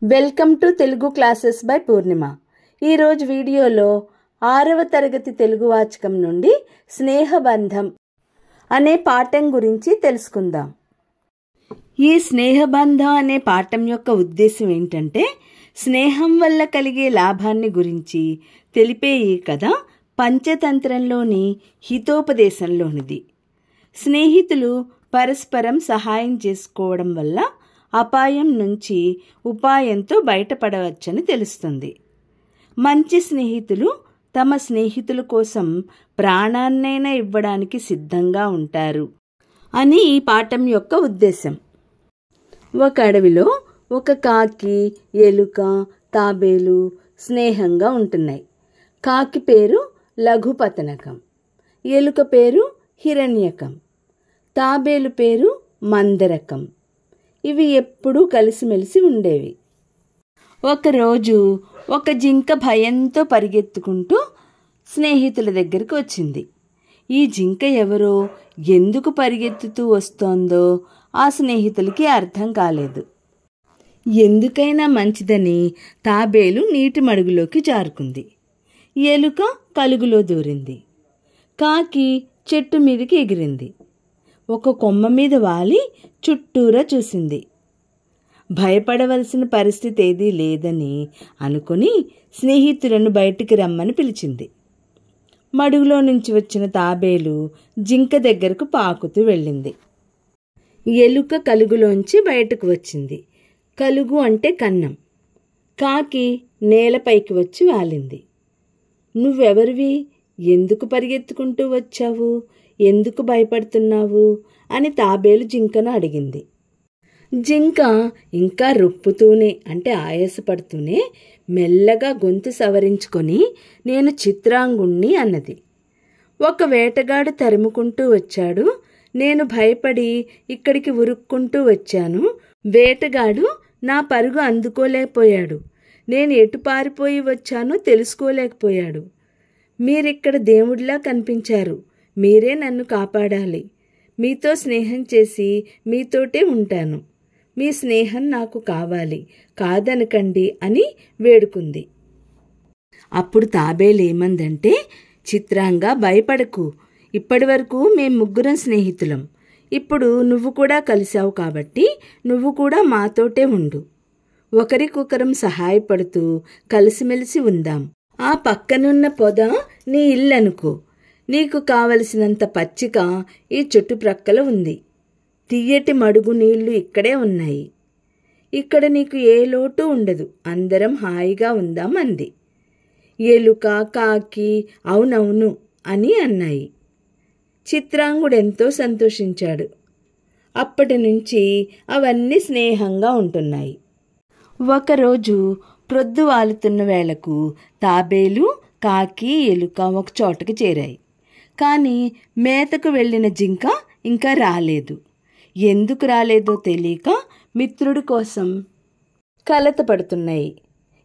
Welcome to Telugu classes by Purnima. ఈరోజు వీడియోలో 6వ తరగతి తెలుగు వాచకం నుండి స్నేహబంధం అనే పాఠం గురించి తెలుసుకుందాం. ఈ స్నేహబంధం అనే పాఠం యొక్క ఉద్దేశం ఏంటంటే, స్నేహం వల్ల కలిగే లాభాన్ని గురించి తెలిపే ఈ కథ పంచతంత్రంలోని హితోపదేశంలోనిది. స్నేహితులు పరస్పరం సహాయం చేసుకోవడం వల్ల అపాయం నుంచి ఉపాయంతో బయటపడవచ్చని తెలుస్తుంది. మంచి స్నేహితులు తమ స్నేహితుల కోసం ప్రాణాన్నైనా ఇవ్వడానికి సిద్ధంగా ఉంటారు అని ఈ పాఠం యొక్క ఉద్దేశం. ఒక అడవిలో ఒక కాకి, ఎలుక, తాబేలు స్నేహంగా ఉంటున్నాయి. కాకి పేరు లఘుపతనకం, ఎలుక పేరు హిరణ్యకం, తాబేలు పేరు మందరకం. ఇవి ఎప్పుడూ కలిసిమెలిసి ఉండేవి. ఒకరోజు ఒక జింక భయంతో పరిగెత్తుకుంటూ స్నేహితుల దగ్గరికి వచ్చింది. ఈ జింక ఎవరో, ఎందుకు పరిగెత్తుతూ వస్తోందో ఆ స్నేహితులకి అర్థం కాలేదు. ఎందుకైనా మంచిదని తాబేలు నీటి మడుగులోకి జారుకుంది. ఎలుక కలుగులో దూరింది. కాకి చెట్టు మీదకి ఎగిరింది. ఒక కొమ్మ మీద వాలి చుట్టూరా చూసింది. భయపడవలసిన పరిస్థితి ఏదీ లేదని అనుకుని స్నేహితులను బయటికి రమ్మని పిలిచింది. మడుగులో నుంచి వచ్చిన తాబేలు జింక దగ్గరకు పాకుతూ వెళ్ళింది. ఎలుక కలుగులోంచి బయటకు వచ్చింది. కలుగు అంటే కన్నం. కాకి నేలపైకి వచ్చి వాలింది. నువ్వెవరివి? ఎందుకు పరిగెత్తుకుంటూ వచ్చావు? ఎందుకు భయపడుతున్నావు అని తాబేలు జింకను అడిగింది. జింక ఇంకా రొప్పుతూనే అంటే ఆయాసపడుతూనే మెల్లగా గొంతు సవరించుకొని నేను చిత్రాంగుణ్ణి అన్నది. ఒక వేటగాడు తరుముకుంటూ వచ్చాడు. నేను భయపడి ఇక్కడికి ఉరుక్కుంటూ వచ్చాను. వేటగాడు నా పరుగు అందుకోలేకపోయాడు. నేను ఎటు పారిపోయి వచ్చానో తెలుసుకోలేకపోయాడు. మీరిక్కడ దేవుడిలా కనిపించారు. మీరే నన్ను కాపాడాలి. మీతో స్నేహం చేసి మీతోటే ఉంటాను. మీ స్నేహం నాకు కావాలి, కాదనకండి అని వేడుకుంది. అప్పుడు తాబేలు ఏమందంటే, చిత్రంగా భయపడకు. ఇప్పటి వరకు మేం ముగ్గురం స్నేహితులం. ఇప్పుడు నువ్వు కూడా కలిశావు కాబట్టి నువ్వు కూడా మాతోటే ఉండు. ఒకరికొకరం సహాయపడుతూ కలిసిమెలిసి ఉందాం. ఆ పక్కనున్న పొద నీ ఇల్లనుకో. నీకు కావలసినంత పచ్చిక ఈ చుట్టుప్రక్కల ఉంది. తియ్యటి మడుగు నీళ్లు ఇక్కడే ఉన్నాయి. ఇక్కడ నీకు ఏ లోటు ఉండదు. అందరం హాయిగా ఉందాం అంది. ఎలుక, కాకి అవునవును అని అన్నాయి. చిత్రాంగుడెంతో సంతోషించాడు. అప్పటి నుంచి అవన్నీ స్నేహంగా ఉంటున్నాయి. ఒకరోజు ప్రొద్దువాలుతున్న వేళకు తాబేలు, కాకి, ఎలుక ఒక చోటకి చేరాయి. కానీ మేతకు వెళ్ళిన జింక ఇంకా రాలేదు. ఎందుకు రాలేదో తెలియక మిత్రుడి కోసం కలతపడుతున్నాయి.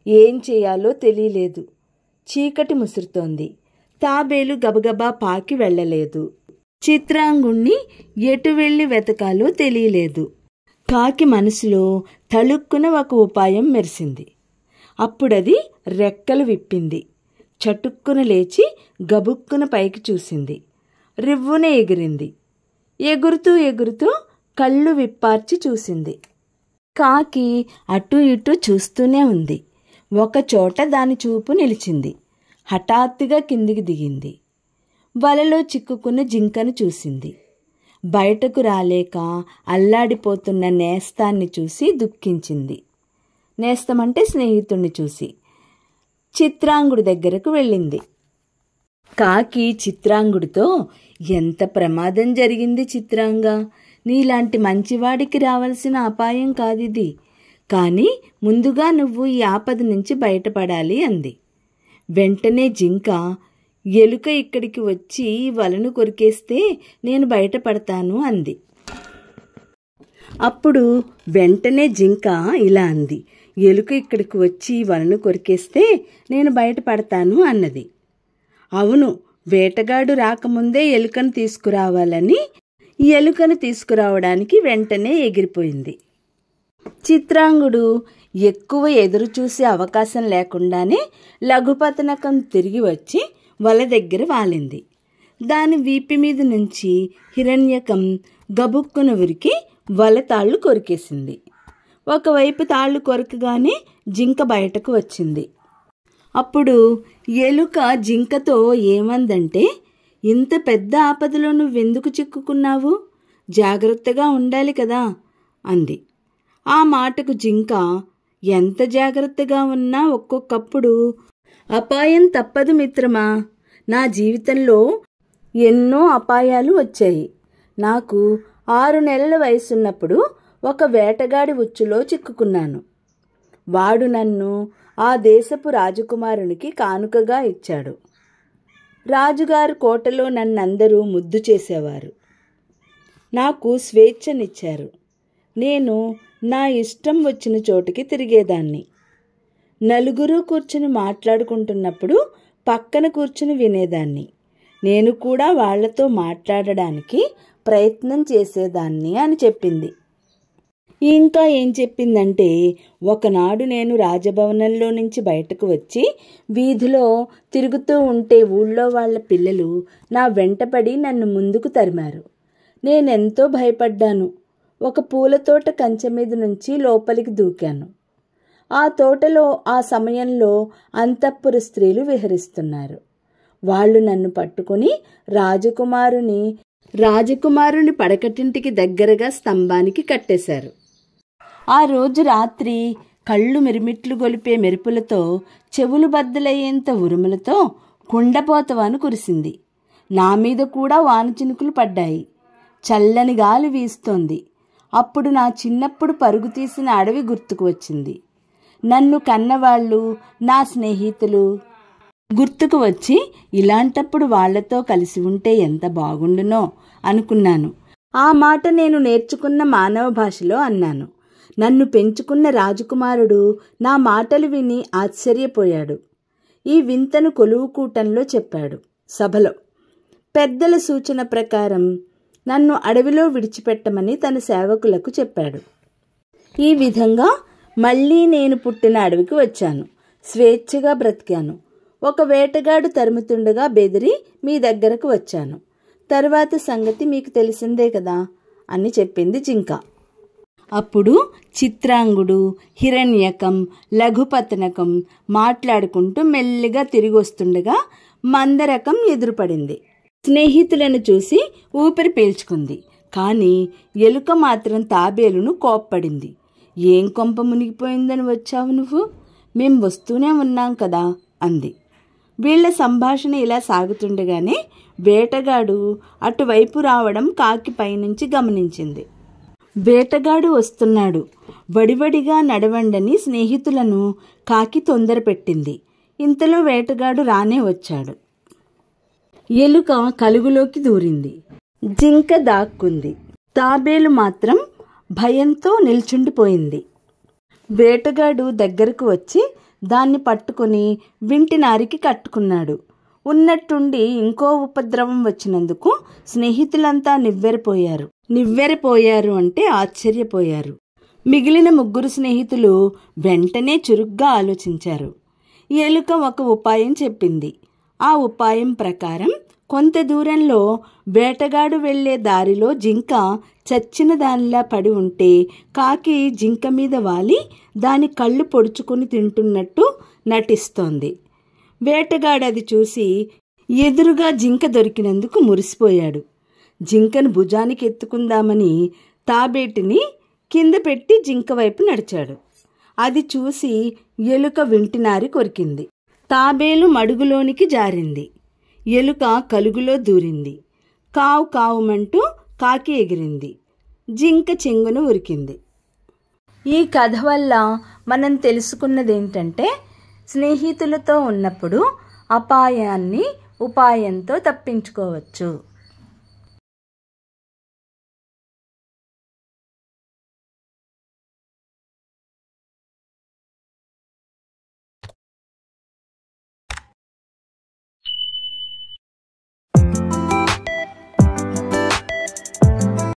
ఏం చేయాలో తెలియలేదు. చీకటి ముసురుతోంది. తాబేలు గబగబా పాకి వెళ్ళలేదు. చిత్రాంగుణ్ణి ఎటు వెళ్ళి వెతకాలో తెలియలేదు. కాకి మనసులో తళుక్కున ఒక ఉపాయం మెరిసింది. అప్పుడది రెక్కలు విప్పింది. చటుక్కున లేచి గబుక్కున పైకి చూసింది. రివ్వున ఎగిరింది. ఎగురుతూ ఎగురుతూ కళ్ళు విప్పార్చి చూసింది. కాకి అటూ ఇటూ చూస్తూనే ఉంది. ఒకచోట దాని చూపు నిలిచింది. హఠాత్తుగా కిందికి దిగింది. వలలో చిక్కుకున్న జింకను చూసింది. బయటకు రాలేక అల్లాడిపోతున్న నేస్తాన్ని చూసి దుఃఖించింది. నేస్తమంటే స్నేహితుణ్ణి చూసి చిత్రాంగుడి దగ్గరకు వెళ్ళింది. కాకి చిత్రాంగుడితో, ఎంత ప్రమాదం జరిగింది చిత్రాంగా, నీలాంటి మంచివాడికి రావాల్సిన అపాయం కాదిది. కానీ ముందుగా నువ్వు ఈ ఆపద నుంచి బయటపడాలి అంది. వెంటనే జింక, ఎలుక ఇక్కడికి వచ్చి వలను కొరికేస్తే నేను బయటపడతాను అంది. అప్పుడు వెంటనే జింక ఇలా అంది, ఎలుక ఇక్కడికి వచ్చి వలను కొరికేస్తే నేను బయటపడతాను అన్నది. అవును, వేటగాడు రాకముందే ఎలుకను తీసుకురావాలని ఎలుకను తీసుకురావడానికి వెంటనే ఎగిరిపోయింది. చిత్రాంగుడు ఎక్కువ ఎదురు చూసే అవకాశం లేకుండానే లఘుపతనకం తిరిగి వచ్చి వల దగ్గర వాలింది. దాని వీపు మీద నుంచి హిరణ్యకం గబుక్కున ఉరికి వల తాళ్ళు కొరికేసింది. ఒకవైపు తాళ్ళు కొరకగానే జింక బయటకు వచ్చింది. అప్పుడు ఎలుక జింకతో ఏమందంటే, ఇంత పెద్ద ఆపదలో నువ్వెందుకు చిక్కుకున్నావు? జాగ్రత్తగా ఉండాలి కదా అంది. ఆ మాటకు జింక, ఎంత జాగ్రత్తగా ఉన్నా ఒక్కొక్కప్పుడు అపాయం తప్పదు మిత్రమా. నా జీవితంలో ఎన్నో అపాయాలు వచ్చాయి. నాకు 6 నెలల వయసున్నప్పుడు ఒక వేటగాడి ఉచ్చులో చిక్కుకున్నాను. వాడు నన్ను ఆ దేశపు రాజకుమారునికి కానుకగా ఇచ్చాడు. రాజుగారి కోటలో నన్నందరూ ముద్దు చేసేవారు. నాకు స్వేచ్ఛనిచ్చారు. నేను నా ఇష్టం వచ్చిన చోటికి తిరిగేదాన్ని. నలుగురు కూర్చుని మాట్లాడుకుంటున్నప్పుడు పక్కన కూర్చుని వినేదాన్ని. నేను కూడా వాళ్లతో మాట్లాడడానికి ప్రయత్నం చేసేదాన్ని అని చెప్పింది. ఇంకా ఏం చెప్పిందంటే, ఒకనాడు నేను రాజభవనంలో నుంచి బయటకు వచ్చి వీధిలో తిరుగుతూ ఉంటే ఊళ్ళో వాళ్ళ పిల్లలు నా వెంటపడి నన్ను ముందుకు తరిమారు. నేనెంతో భయపడ్డాను. ఒక పూల తోట కంచె మీద నుంచి లోపలికి దూకాను. ఆ తోటలో ఆ సమయంలో అంతఃపుర స్త్రీలు విహరిస్తున్నారు. వాళ్ళు నన్ను పట్టుకుని రాజకుమారుని పడకటింటికి దగ్గరగా స్తంభానికి కట్టేశారు. ఆ రోజు రాత్రి కళ్ళు మిరిమిట్లు గొలిపే మెరుపులతో, చెవులు బద్దలయ్యేంత ఉరుములతో కుండపోతవాను కురిసింది. నా మీద కూడా వానచినుకులు పడ్డాయి. చల్లని గాలి వీస్తోంది. అప్పుడు నా చిన్నప్పుడు పరుగు తీసిన అడవి గుర్తుకు వచ్చింది. నన్ను కన్నవాళ్ళు, నా స్నేహితులు గుర్తుకు వచ్చి, ఇలాంటప్పుడు వాళ్లతో కలిసి ఉంటే ఎంత బాగుండునో అనుకున్నాను. ఆ మాట నేను నేర్చుకున్న మానవ భాషలో అన్నాను. నన్ను పెంచుకున్న రాజకుమారుడు నా మాటలు విని ఆశ్చర్యపోయాడు. ఈ వింతను కొలువుకూటంలో చెప్పాడు. సభలో పెద్దల సూచన ప్రకారం నన్ను అడవిలో విడిచిపెట్టమని తన సేవకులకు చెప్పాడు. ఈ విధంగా మళ్ళీ నేను పుట్టిన అడవికి వచ్చాను. స్వేచ్ఛగా బ్రతికాను. ఒక వేటగాడు తరుముతుండగా బెదిరి మీ దగ్గరకు వచ్చాను. తర్వాత సంగతి మీకు తెలిసిందే కదా అని చెప్పింది జింక. అప్పుడు చిత్రాంగుడు, హిరణ్యకం, లఘుపతనకం మాట్లాడుకుంటూ మెల్లిగా తిరిగి వస్తుండగా మందరకం ఎదురుపడింది. స్నేహితులను చూసి ఊపిరి పీల్చుకుంది. కానీ ఎలుక మాత్రం తాబేలును కోప్పడింది. ఏం కొంప మునిగిపోయిందని వచ్చావు నువ్వు? మేం వస్తూనే ఉన్నాం కదా అంది. వీళ్ల సంభాషణ ఇలా సాగుతుండగానే వేటగాడు అటువైపు రావడం కాకి పైనుంచి గమనించింది. వేటగాడు వస్తున్నాడు, వడివడిగా నడవండని స్నేహితులను కాకి తొందర పెట్టింది. ఇంతలో వేటగాడు రానే వచ్చాడు. ఎలుక కలుగులోకి దూరింది. జింక దాక్కుంది. తాబేలు మాత్రం భయంతో నిల్చుండిపోయింది. వేటగాడు దగ్గరకు వచ్చి దాన్ని పట్టుకుని వింటినారికి కట్టుకున్నాడు. ఉన్నట్టుండి ఇంకో ఉపద్రవం వచ్చినందుకు స్నేహితులంతా నివ్వెరపోయారు అంటే ఆశ్చర్యపోయారు. మిగిలిన 3 స్నేహితులు వెంటనే చురుగ్గా ఆలోచించారు. ఎలుక ఒక ఉపాయం చెప్పింది. ఆ ఉపాయం ప్రకారం కొంత దూరంలో వేటగాడు వెళ్లే దారిలో జింక చచ్చిన దానిలా పడి ఉంటే కాకి జింక మీద వాలి దాని కళ్ళు పొడుచుకుని తింటున్నట్టు నటిస్తోంది. వేటగాడు అది చూసి ఎదురుగా జింక దొరికినందుకు మురిసిపోయాడు. జింకను భుజానికి ఎత్తుకుందామని తాబేటిని కింద పెట్టి జింక వైపు నడిచాడు. అది చూసి ఎలుక వింటినారి కొరికింది. తాబేలు మడుగులోనికి జారింది. ఎలుక కలుగులో దూరింది. కావు కావుమంటూ కాకి ఎగిరింది. జింక చెంగున ఉరికింది. ఈ కథ వల్ల మనం తెలుసుకున్నదేంటంటే, స్నేహితులతో ఉన్నప్పుడు అపాయాన్ని ఉపాయంతో తప్పించుకోవచ్చు.